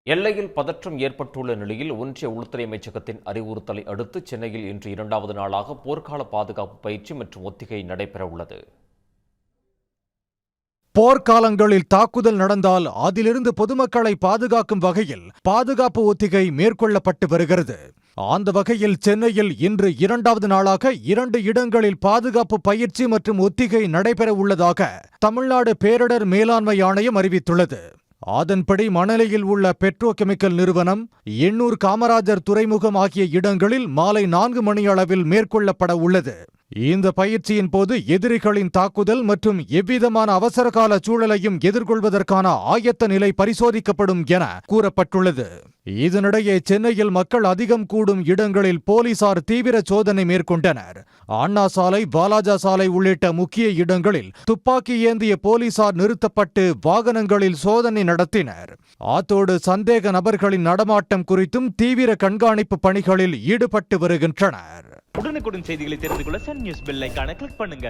எல்லையில் பதற்றம் ஏற்பட்டுள்ள நிலையில் ஒன்றிய உள்துறை அமைச்சகத்தின் அறிவுறுத்தலை அடுத்து சென்னையில் இன்று 2வது நாளாக போர்க்கால பாதுகாப்பு பயிற்சி மற்றும் ஒத்திகை நடைபெறவுள்ளது. போர்க்காலங்களில் தாக்குதல் நடந்தால் அதிலிருந்து பொதுமக்களை பாதுகாக்கும் வகையில் பாதுகாப்பு ஒத்திகை மேற்கொள்ளப்பட்டு வருகிறது. அந்த வகையில் சென்னையில் இன்று 2வது நாளாக 2 இடங்களில் பாதுகாப்பு பயிற்சி மற்றும் ஒத்திகை நடைபெற உள்ளதாக தமிழ்நாடு பேரிடர் மேலாண்மை ஆணையம் அறிவித்துள்ளது. அதன்படி மணலியில் உள்ள பெட்ரோ கெமிக்கல் நிறுவனம், எண்ணூர் காமராஜர் துறைமுகம் ஆகிய இடங்களில் மாலை 4 மணி அளவில் மேற்கொள்ளப்பட உள்ளது. இந்த பயிற்சியின் போது எதிரிகளின் தாக்குதல் மற்றும் எவ்விதமான அவசரகால சூழலையும் எதிர்கொள்வதற்கான ஆயத்த நிலை பரிசோதிக்கப்படும் என கூறப்பட்டுள்ளது. இதனிடையே சென்னையில் மக்கள் அதிகம் கூடும் இடங்களில் போலீசார் தீவிர சோதனை மேற்கொண்டனர். அண்ணா சாலை, வாலாஜா சாலை உள்ளிட்ட முக்கிய இடங்களில் துப்பாக்கி ஏந்திய போலீசார் நிறுத்தப்பட்டு வாகனங்களில் சோதனை நடத்தினர். அத்தோடு சந்தேக நபர்களின் நடமாட்டம் குறித்தும் தீவிர கண்காணிப்பு பணிகளில் ஈடுபட்டு வருகின்றனர். உடனுக்குடன் செய்திகளை தெரிந்து கொள்ள சன் நியூஸ் பெல் ஐகானை கிளிக் பண்ணுங்க.